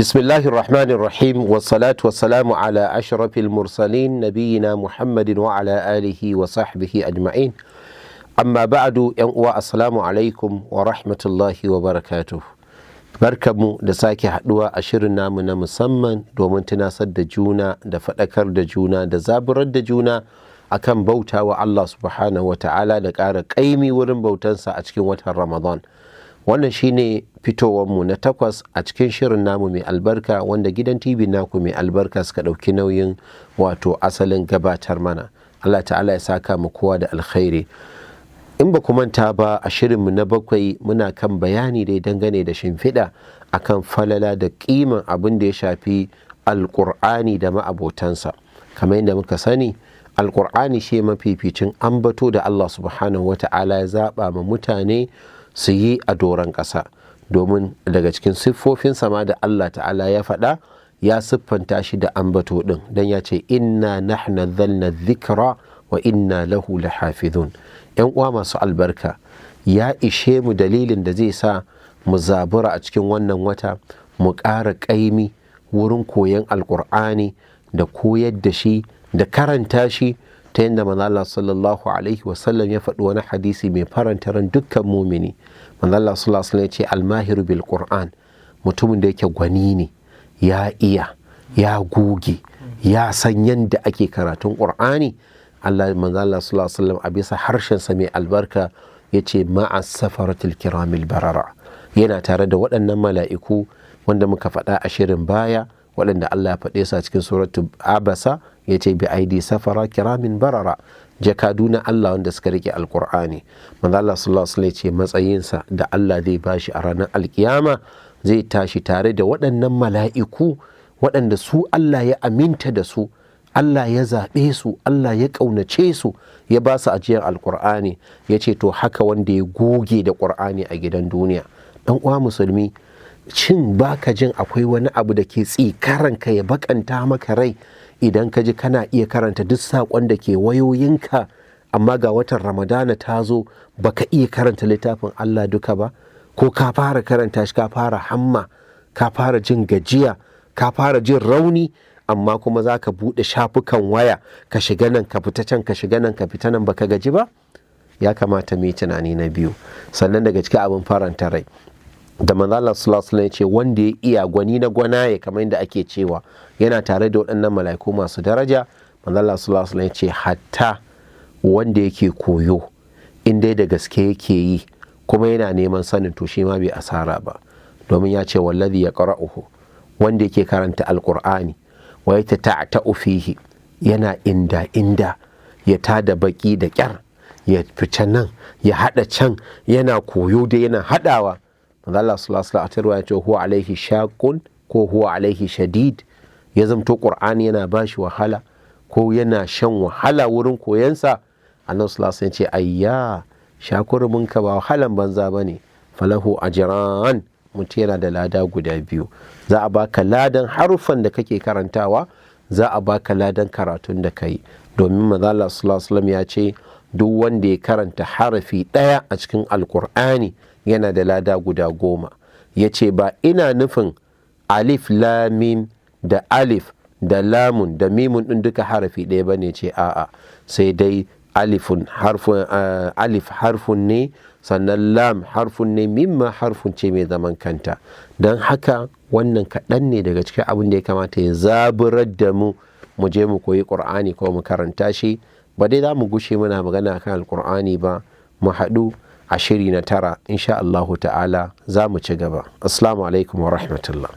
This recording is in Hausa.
Bismillahir Rahmanir Rahim, wassalatu wassalamu ala ashrafil mursalin nabiyina Muhammadin wa ala alihi wa sahbihi ajma'in. Amma ba'du, yan uwa, assalamu alaikum wa rahmatullahi wa barakatuh. Barkamu da sake haduwa a shirin namu na musamman domin tunasar da juna da faɗakar da juna da zaburar da juna akan bauta wa Allah subhanahu wa ta'ala da ƙara ƙaimi wurin bautansa a cikin watan Ramadan. Wannan shine fitowarmu na 8 a cikin shirin namu mai albarka wanda gidan TV naku mai albarka suka ɗauki nauyin wato asalin gabatar mana. Allah ta'ala ya saka mu kowa da alkhairi. In ba ku manta ba, a shirinmu na 7 muna kan bayani dai dangane da shimfiɗa akan falala da ƙiman abin da ya shafi alƙur'ani da ma'abotansa. Kamar yadda muka sani, alƙur'ani shi mafificin ambato da Allah subhanahu wa ta'ala ya zaɓa ma mutane su yi a doron ƙasa, domin daga cikin siffofin sama da Allah ta'ala ya faɗa ya siffanta shi da ambato ɗin, don ya ce inna nahna zalna dhikra wa inna lahu lahafizun. yan uwa masu albarka, ya ishe mu dalilin da zai sa mu zabura a cikin wannan wata mu ƙara ƙaimi wurin koyon alƙur'ani da koyar da shi da karanta shi, ta yadda manzo Allah sallallahu alaihi wasallam ya faɗi wani hadisi mai faranta ran dukkan mumini. Manzo Allah sallallahu alaihi wasallam ya ce almahiru bil qur'an, mutumin da yake gwani ne, ya iya, ya goge, ya san yadda ake karatun qur'ani. Manzo Allah sallallahu alaihi wasallam a bisa harshen sa mai albarka yace ma'a safaratil kiramil barara, yana tare da waɗannan mala'iku wanda muka faɗa a shirin baya, waɗanda Allah ya faɗe su a cikin suratul abasa, ya ce bi aidi safara kiramin barara, jakadu na Allah wanda suka rike alkur'ani. Manzo Allah sallallahu alaihi wasallam ya ce matsayinsa da Allah zai bashi a ranar alkiyama zai tashi tare da waɗannan mala'iku waɗanda su Allah ya aminta da su, Allah ya zaɓe su, Allah ya ƙaunace su, ya ba su ajiyar alkur'ani. Ya ce to haka wanda ya goge da ƙur'ani a gidan duniya. ɗan uwa musulmi, shin baka jin akwai wani abu da ke tsikaranka ya bakanta maka rai idan ka ji kana iya karanta duk saƙon da ke wayoyinka, amma ga watan Ramadana ta zo baka iya karanta littafin Allah duka ba? Ko ka fara karanta shi ka fara hamma, ka fara jin gajiya, ka fara jin rauni, amma kuma za ka buɗe shafukan waya ka shiga nan ka fita can, ka shiga nan ka fita nan, baka gaji ba? Ya kamata mu yi tunani na biyu. Sannan daga cikin abin faranta rai da manzo Allah sallallahu alaihi wasallam ya ce wanda ya iya, gwani na gwanaye kamar yadda ake cewa, yana tare da waɗannan mala'iku masu daraja. Manzo Allah sallallahu alaihi wasallam ya ce hatta wanda yake koyo, in dai da gaske yake yi kuma yana neman sanin, to shi ma bai asara ba, domin ya ce wallazi yaqra'uhu, wanda yake karanta alqur'ani wa yatata'u fihi, yana inda ya tada baki da kyar, ya fice nan ya hada can, yana koyo da yana hadawa. Allah sallallahu alaihi wasallam ya ce huwa alaihi shaqun ko huwa alaihi shadid, ya zamto qur'ani yana bashi wahala ko yana shan wahala wurin koyansa. Annabi sallallahu alaihi wasallam ya ce ayya shakurumin ka ba wahalan banza bane, falahu ajran, mutum yana da lada guda biyu. Za a baka ladan harufan da kake karantawa, za a baka ladan karatun da kai, domin manzo Allah sallallahu alaihi wasallam ya ce duk wanda ya karanta harafi ɗaya a cikin alkur'ani yana da lada guda 10. ya ce ba ina nufin alif lamim da alif da lamun da mimun ɗin duka harafi ɗaya ba ne, ce a'a, sai dai alif harfun ne, sannan lam harfun ne, mimma harfun ce mai zaman kanta. Don haka wannan kaɗan ne daga cikin abin da ya kamata ya zaburar da mu je mu koyi ƙur'ani ko mu karanta shi. Ba dai za mu gushe muna magana kan alƙur'ani ba, mu haɗu a shiri na 9 insha Allahu ta'ala za mu ci gaba. Assalamu alaikum wa rahmatullah.